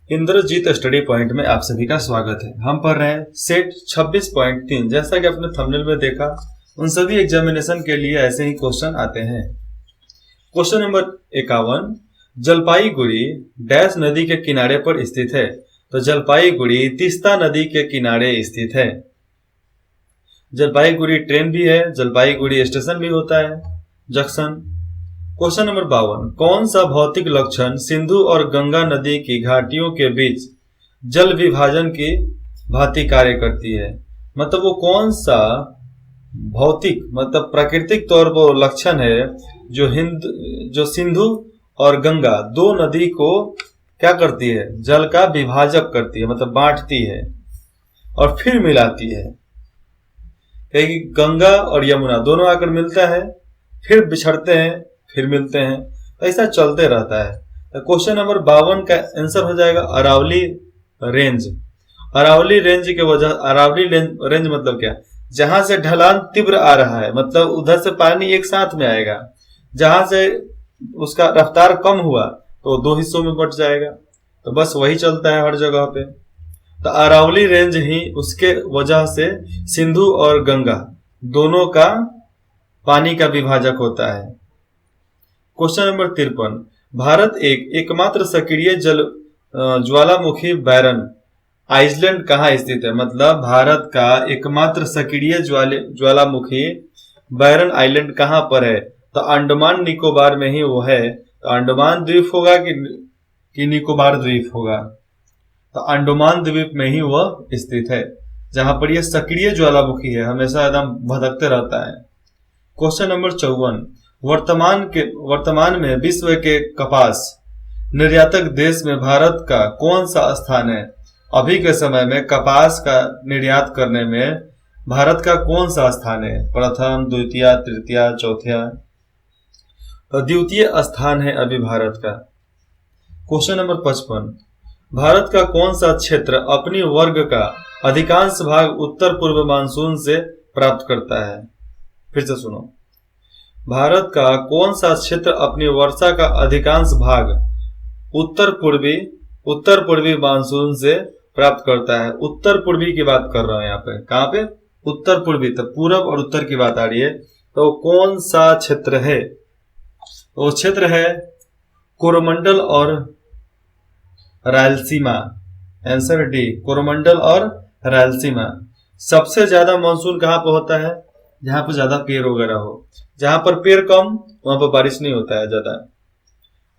Indrajit study point में आप सभी का स्वागत है। हम पढ़ रहे हैं सेट 26.3। जैसा कि आपने थंबनेल में देखा, उन सभी एग्जामिनेशन के लिए ऐसे ही क्वेश्चन आते हैं। क्वेश्चन नंबर 51, जलपाईगुड़ी डैश नदी के किनारे पर स्थित है। तो जलपाईगुड़ी तीस्ता नदी के किनारे स्थित है। जलपाईगुड़ी ट्रेन भी है, जलपाईगुड़ी स्टेशन भी होता है, जंक्शन। क्वेश्चन नंबर 52, कौन सा भौतिक लक्षण सिंधु और गंगा नदी की घाटियों के बीच जल विभाजन की भांति कार्य करती है। मतलब वो कौन सा भौतिक मतलब प्राकृतिक तौर पर लक्षण है जो सिंधु और गंगा दो नदी को क्या करती है, जल का विभाजक करती है, मतलब बांटती है और फिर मिलाती है। क्योंकि गंगा और यमुना दोनों आकर मिलता है, फिर बिछड़ते हैं, फिर मिलते हैं, ऐसा चलते रहता है। तो क्वेश्चन नंबर 52 का आंसर हो जाएगा अरावली रेंज। अरावली रेंज के वजह, अरावली रेंज मतलब क्या, जहां से ढलान तीव्र आ रहा है, मतलब उधर से पानी एक साथ में आएगा। जहां से उसका रफ्तार कम हुआ तो दो हिस्सों में बट जाएगा। तो बस वही चलता है हर जगह पे। तो अरावली रेंज ही उसके वजह से सिंधु और गंगा दोनों का पानी का विभाजक होता है। क्वेश्चन नंबर 53, भारत एकमात्र सक्रिय ज्वालामुखी बैरन आइसलैंड कहाँ स्थित है। मतलब भारत का एकमात्र सक्रिय ज्वालामुखी बैरन आइलैंड कहाँ पर है। तो अंडमान निकोबार में ही वो है। तो अंडमान द्वीप होगा कि निकोबार द्वीप होगा। तो अंडमान द्वीप में ही वह स्थित है, जहां पर यह सक्रिय ज्वालामुखी है, हमेशा एकदम भटकते रहता है। क्वेश्चन नंबर 54, वर्तमान में विश्व के कपास निर्यातक देश में भारत का कौन सा स्थान है। अभी के समय में कपास का निर्यात करने में भारत का कौन सा स्थान है। प्रथम, द्वितीय, तृतीय, चौथा। तो द्वितीय स्थान है अभी भारत का। क्वेश्चन नंबर 55, भारत का कौन सा क्षेत्र अपनी वर्ग का अधिकांश भाग उत्तर पूर्व मानसून से प्राप्त करता है। फिर से सुनो, भारत का कौन सा क्षेत्र अपनी वर्षा का अधिकांश भाग उत्तर पूर्वी मानसून से प्राप्त करता है। उत्तर पूर्वी की बात कर रहा हूं यहाँ पे। कहाँ पे? उत्तर पूर्वी। तो पूरब और उत्तर की बात आ रही है। तो कौन सा क्षेत्र है? वो क्षेत्र है कोरोमंडल और रायलसीमा। आंसर डी, कोरोमंडल और रायलसीमा। सबसे ज्यादा मानसून कहाँ पे होता है? जहां पर ज्यादा पेड़ वगैरह हो। जहां पर पेड़ कम, वहां पर बारिश नहीं होता है ज्यादा।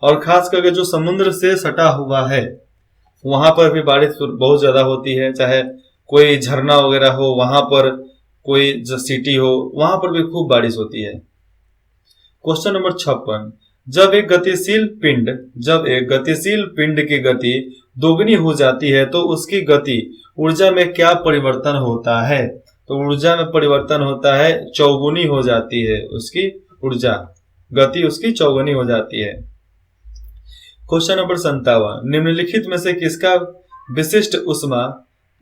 और खास करके जो समुद्र से सटा हुआ है वहां पर भी बारिश बहुत ज्यादा होती है। चाहे कोई झरना वगैरह हो, वहां पर कोई जो सिटी हो, वहां पर भी खूब बारिश होती है। क्वेश्चन नंबर 56, जब एक गतिशील पिंड की गति दोगुनी हो जाती है तो उसकी गति ऊर्जा में क्या परिवर्तन होता है। तो ऊर्जा में परिवर्तन होता है, चौगुनी हो जाती है उसकी ऊर्जा, गति उसकी चौगुनी हो जाती है। क्वेश्चन नंबर 57, निम्नलिखित में से किसका विशिष्ट उष्मा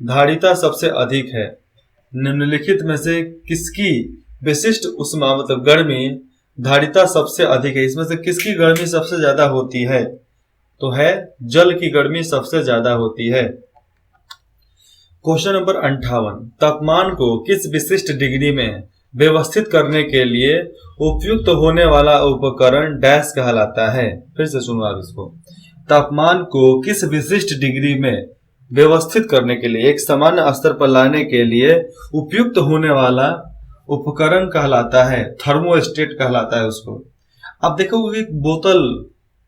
धारिता सबसे अधिक है। निम्नलिखित में से किसकी विशिष्ट उष्मा मतलब गर्मी धारिता सबसे अधिक है। इसमें से किसकी गर्मी सबसे ज्यादा होती है। तो है जल की गर्मी सबसे ज्यादा होती है। क्वेश्चन नंबर 58, तापमान को किस विशिष्ट डिग्री में व्यवस्थित करने के लिए उपयुक्त होने वाला उपकरण डैश कहलाता है। फिर से सुनो आप इसको। तापमान को किस विशिष्ट डिग्री में व्यवस्थित करने के लिए, एक सामान्य स्तर पर लाने के लिए उपयुक्त होने वाला उपकरण कहलाता है, थर्मोस्टेट कहलाता है उसको। अब देखो एक बोतल,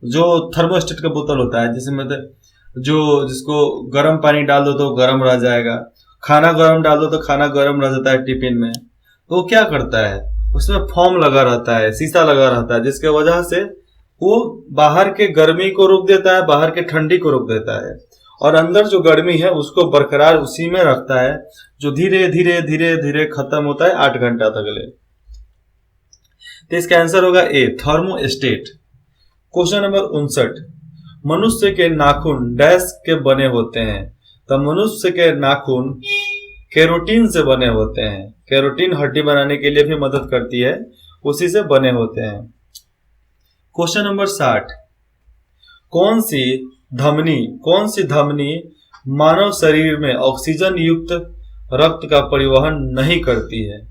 जो थर्मोस्टेट का बोतल होता है, जिसमें मतलब जिसको गर्म पानी डाल दो तो गर्म रह जाएगा, खाना गर्म डाल दो तो खाना गर्म रह जाता है टिफिन में। तो वो क्या करता है, उसमें फोम लगा रहता है, शीशा लगा रहता है, जिसके वजह से वो बाहर के गर्मी को रोक देता है, बाहर के ठंडी को रोक देता है, और अंदर जो गर्मी है उसको बरकरार उसी में रखता है, जो धीरे धीरे धीरे धीरे खत्म होता है 8 घंटा तक ले। तो इसका आंसर होगा ए, थर्मोस्टेट। क्वेश्चन नंबर 59, मनुष्य के नाखून डैश के बने होते हैं। तो मनुष्य के नाखून केरोटीन से बने होते हैं। केरोटीन हड्डी बनाने के लिए भी मदद करती है, उसी से बने होते हैं। क्वेश्चन नंबर 60, कौन सी धमनी, कौन सी धमनी मानव शरीर में ऑक्सीजन युक्त रक्त का परिवहन नहीं करती है?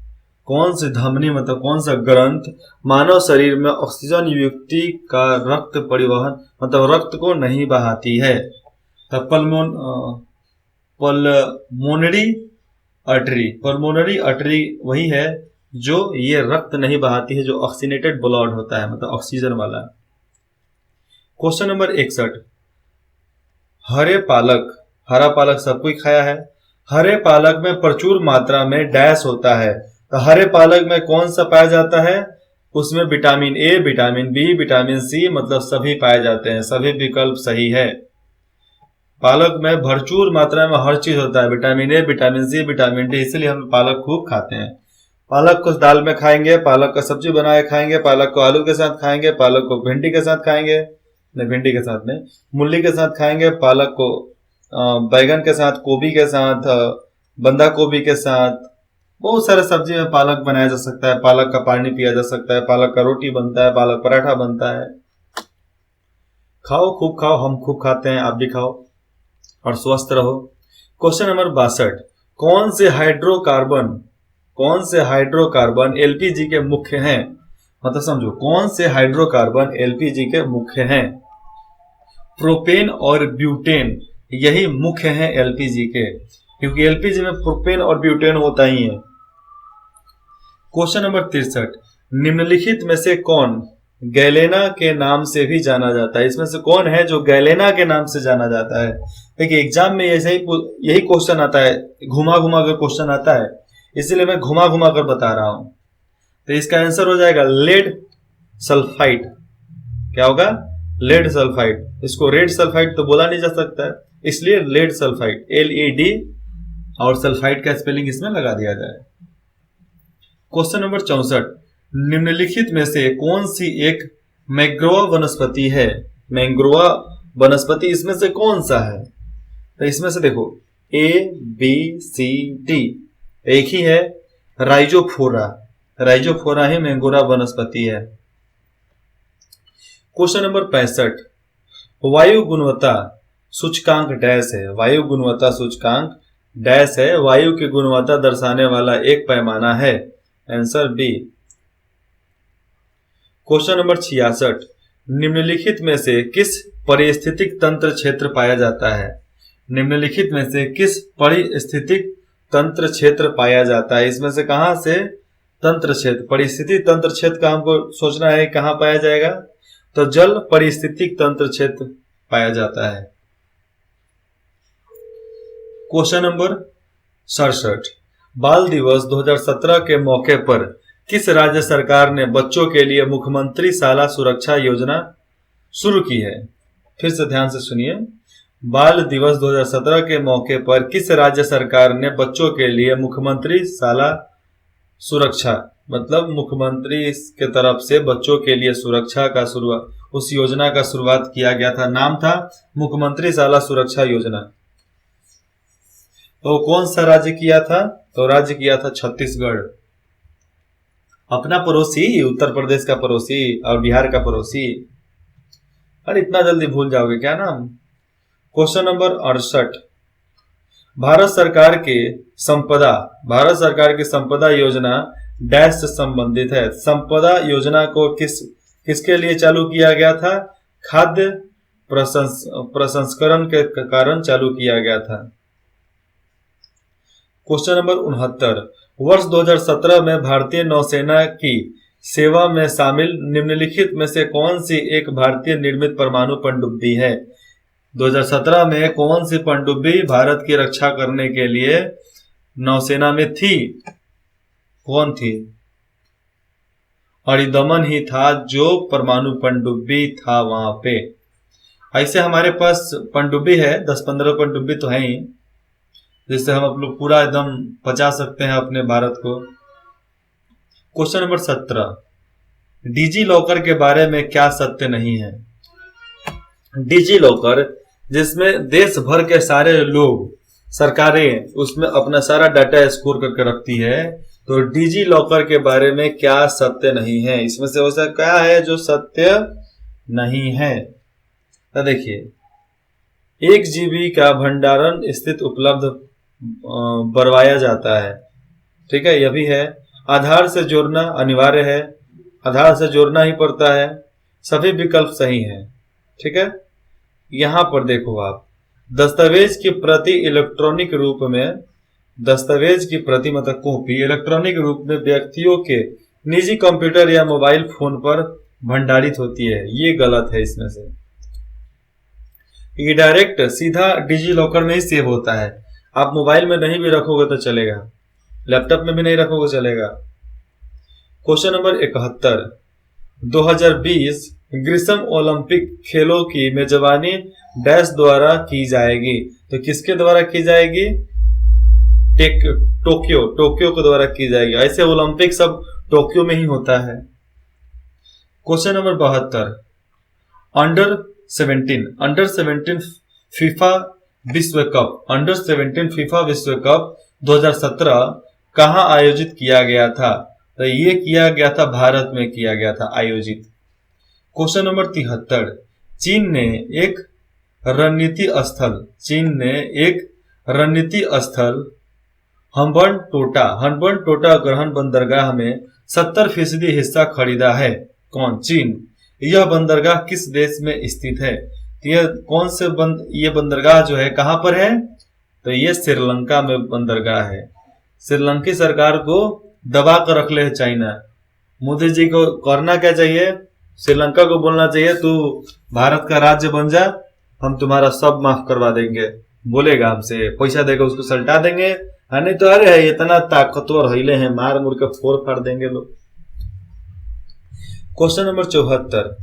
कौन सी धमनी मतलब कौन सा ग्रंथ मानव शरीर में ऑक्सीजन युक्ति का रक्त परिवहन मतलब रक्त को नहीं बहाती है? तो पल्मोनरी आर्टरी वही है जो ये रक्त नहीं बहाती है, जो ऑक्सीनेटेड ब्लड होता है मतलब ऑक्सीजन वाला। क्वेश्चन नंबर 61, हरा पालक सब कोई खाया है। हरे पालक में प्रचुर मात्रा में डैश होता है, तो हरे पालक में कौन सा पाया जाता है? उसमें vitamin A, vitamin B, vitamin C मतलब सभी पाए जाते हैं, सभी विकल्प सही है। पालक में भरपूर मात्रा में हर चीज होता है, vitamin A, vitamin C, vitamin D, इसलिए हम पालक खूब खाते हैं। पालक को दाल में खाएंगे, पालक का सब्जी बनाए खाएंगे, पालक को आलू के साथ खाएंगे, पालक को भिंडी के साथ खाएंगे, नहीं भिंडी के साथ नहीं, मूली के साथ खाएंगे, पालक को बैगन के साथ, गोभी के साथ, बंदा गोभी के साथ, बहुत सारे सब्जी में पालक बनाया जा सकता है। पालक का पानी पिया जा सकता है, पालक का रोटी बनता है, पालक पराठा बनता है। खाओ, खूब खाओ, हम खूब खाते हैं, आप भी खाओ और स्वस्थ रहो। क्वेश्चन नंबर 62, कौन से हाइड्रोकार्बन एलपीजी के मुख्य हैं? मतलब समझो, कौन से हाइड्रोकार्बन एलपीजी के मुख्य हैं? प्रोपेन और ब्यूटेन यही मुख्य हैं एलपीजी के, क्योंकि एलपीजी में प्रोपेन और ब्यूटेन होता ही है। क्वेश्चन नंबर 63, निम्नलिखित में से कौन गैलेना के नाम से भी जाना जाता है? इसमें से कौन है जो गैलेना के नाम से जाना जाता है? देखिए एग्जाम में यही क्वेश्चन आता है, घुमा घुमा कर क्वेश्चन आता है, इसलिए मैं घुमा घुमा कर बता रहा हूं। तो इसका आंसर हो जाएगा लेड सल्फाइड। क्या होगा? Lead sulphide. इसको रेड सल्फाइड तो बोला नहीं जा सकता है, इसलिए लेड सल्फाइड, LED और सल्फाइड का स्पेलिंग इसमें लगा दिया जाए। क्वेश्चन नंबर 64, निम्नलिखित में से कौन सी एक मैंग्रोवा वनस्पति है? मैंग्रोवा वनस्पति इसमें से कौन सा है? तो इसमें से देखो ABCD, एक ही है, राइजोफोरा ही मैंग्रोवा वनस्पति है। क्वेश्चन नंबर 65, वायु गुणवत्ता सूचकांक डैश है? वायु गुणवत्ता सूचकांक डैश है? वायु की गुणवत्ता दर्शाने वाला एक पैमाना है। Answer B. क्वेश्चन नंबर 66, निम्नलिखित में से किस पारिस्थितिक तंत्र क्षेत्र पाया जाता है? निम्नलिखित में से किस पारिस्थितिक तंत्र क्षेत्र पाया जाता है? इसमें से कहां से तंत्र क्षेत्र, परिस्थिति तंत्र क्षेत्र का हमको सोचना है कहां पाया जाएगा, तो जल पारिस्थितिक तंत्र क्षेत्र पाया जाता है। क्वेश्चन नंबर 67, बाल दिवस 2017 के मौके पर किस राज्य सरकार ने बच्चों के लिए मुख्यमंत्री शाला सुरक्षा योजना शुरू की है? फिर से ध्यान से सुनिए, बाल दिवस 2017 के मौके पर किस राज्य सरकार ने बच्चों के लिए मुख्यमंत्री शाला सुरक्षा मतलब मुख्यमंत्री के तरफ से बच्चों के लिए सुरक्षा का शुरुआत, उस योजना का शुरुआत किया गया था, नाम था मुख्यमंत्री शाला सुरक्षा योजना। तो कौन सा राज्य किया था? तो राज्य किया था छत्तीसगढ़, अपना पड़ोसी, उत्तर प्रदेश का पड़ोसी और बिहार का पड़ोसी। अरे इतना जल्दी भूल जाओगे क्या नाम? क्वेश्चन नंबर 68, भारत सरकार की संपदा योजना डैश से संबंधित है। संपदा योजना को किसके लिए चालू किया गया था? खाद्य प्रसंस्करण के कारण चालू किया गया था। क्वेश्चन नंबर 69, वर्ष 2017 में भारतीय नौसेना की सेवा में शामिल निम्नलिखित में से कौन सी एक भारतीय निर्मित परमाणु पनडुब्बी है? 2017 में कौन सी पनडुब्बी भारत की रक्षा करने के लिए नौसेना में थी? कौन थी? अरिदमन ही था जो परमाणु पनडुब्बी था वहां पे। ऐसे हमारे पास पनडुब्बी है, 10-15 पनडुब्बी तो है ही, जिससे हम आप लोग पूरा एकदम बचा सकते हैं अपने भारत को। क्वेश्चन नंबर 17, डिजी लॉकर के बारे में क्या सत्य नहीं है? डिजी लॉकर जिसमें देश भर के सारे लोग, सरकारें उसमें अपना सारा डाटा स्टोर करके रखती है, तो डिजी लॉकर के बारे में क्या सत्य नहीं है? इसमें से वैसा क्या है जो सत्य नहीं है? तो देखिए, 1 GB का भंडारण स्थित उपलब्ध बरवाया जाता है। ठीक है, यह भी है। आधार से जोड़ना अनिवार्य है, आधार से जोड़ना ही पड़ता है। सभी विकल्प सही हैं। ठीक है, यहां पर देखो आप, दस्तावेज की प्रति इलेक्ट्रॉनिक रूप में, दस्तावेज की प्रति मतलब कॉपी इलेक्ट्रॉनिक रूप में व्यक्तियों के निजी कंप्यूटर या मोबाइल फोन पर भंडारित होती है। ये गलत है इसमें से। ये डायरेक्ट सीधा डिजी लॉकर में ही सेव होता है। आप मोबाइल में नहीं भी रखोगे तो चलेगा, लैपटॉप में भी नहीं रखोगे चलेगा। क्वेश्चन नंबर 71, 2020 ग्रीष्म ओलंपिक खेलों की मेजबानी डैश द्वारा की जाएगी। तो किसके द्वारा की जाएगी? टोक्यो के द्वारा की जाएगी। ऐसे ओलंपिक सब टोक्यो में ही होता है। क्वेश्चन नंबर 72, अंडर 17 फीफा विश्व कप, अंडर 17 फीफा विश्व कप 2017 कहां आयोजित किया गया था? तो ये किया गया था, भारत में किया गया था आयोजित। क्वेश्चन नंबर 73, चीन ने एक रणनीति स्थल हम्बन टोटा ग्रहण बंदरगाह में 70% हिस्सा खरीदा है। कौन? चीन। यह बंदरगाह किस देश में स्थित है? ये बंदरगाह जो है कहां पर है? तो ये श्रीलंका में बंदरगाह है। श्रीलंकी सरकार को दबा कर रख ले चाइना। मोदी जी को करना क्या चाहिए? श्रीलंका को बोलना चाहिए तू भारत का राज्य बन जा, हम तुम्हारा सब माफ करवा देंगे। बोलेगा हमसे, पैसा देगा, उसको सल्टा देंगे। नहीं तो अरे इतना ताकतवर हिले हैं, मार मुर के फोड़ फाड़ देंगे लोग। क्वेश्चन नंबर 74,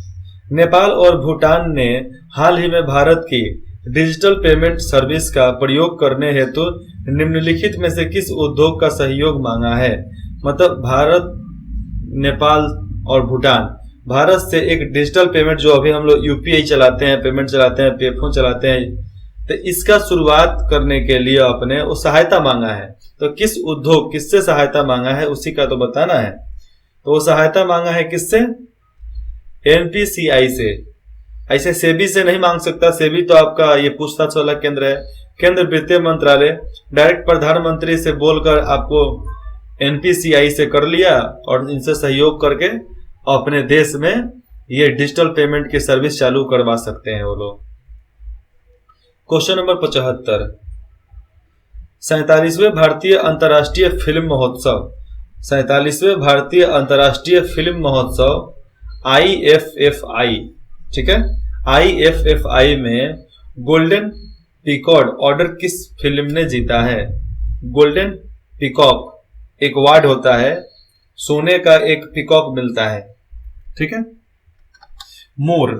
नेपाल और भूटान ने हाल ही में भारत की डिजिटल पेमेंट सर्विस का प्रयोग करने हेतु निम्नलिखित में से किस उद्योग का सहयोग मांगा है? मतलब भारत, नेपाल और भूटान भारत से एक डिजिटल पेमेंट, जो अभी हम लोग यूपीआई चलाते हैं, पेमेंट चलाते हैं, पेफोन चलाते हैं, तो इसका शुरुआत करने के लिए अपने वो सहायता मांगा है। तो किस उद्योग, किससे सहायता मांगा है उसी का तो बताना है। तो वो सहायता मांगा है किससे? एनपीसीआई से। ऐसे सेबी से नहीं मांग सकता। सेबी तो आपका ये पूछताछ वाला केंद्र है। केंद्र वित्त मंत्रालय डायरेक्ट प्रधानमंत्री से बोलकर आपको एनपीसीआई से कर लिया और इनसे सहयोग करके अपने देश में ये डिजिटल पेमेंट की सर्विस चालू करवा सकते हैं वो लोग। क्वेश्चन नंबर 75, 47वें भारतीय अंतर्राष्ट्रीय फिल्म महोत्सव, 47वें भारतीय अंतर्राष्ट्रीय फिल्म महोत्सव IFFI, ठीक है, IFFI में गोल्डन पीकॉक ऑर्डर किस फिल्म ने जीता है? गोल्डन पीकॉक एक अवार्ड होता है, सोने का एक पीकॉक मिलता है। ठीक है, मोर,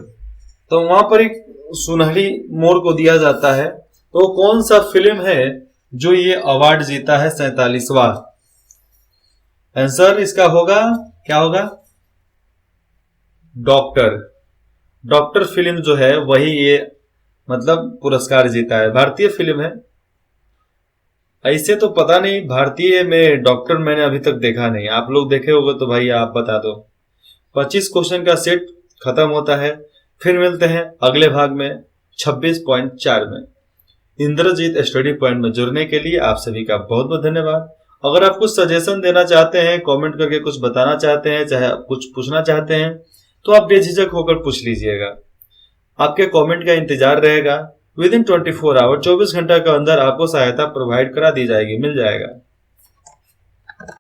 तो वहां पर एक सुनहरी मोर को दिया जाता है। तो कौन सा फिल्म है जो ये अवार्ड जीता है 47वां? आंसर इसका होगा, क्या होगा? डॉक्टर फिल्म जो है वही ये मतलब पुरस्कार जीता है। भारतीय फिल्म है। ऐसे तो पता नहीं, भारतीय में डॉक्टर मैंने अभी तक देखा नहीं। आप लोग देखे होंगे तो भाई आप बता दो। 25 क्वेश्चन का सेट खत्म होता है। फिर मिलते हैं अगले भाग में 26.4 में। इंद्रजीत स्टडी पॉइंट में जुड़ने के लिए आप सभी का बहुत बहुत धन्यवाद। अगर आप कुछ सजेशन देना चाहते हैं, कमेंट करके कुछ बताना चाहते हैं, चाहे आप कुछ पूछना चाहते हैं, तो आप बेझिझक होकर पूछ लीजिएगा। आपके कमेंट का इंतजार रहेगा। विदिन 24 आवर, 24 घंटा के अंदर आपको सहायता प्रोवाइड करा दी जाएगी, मिल जाएगा।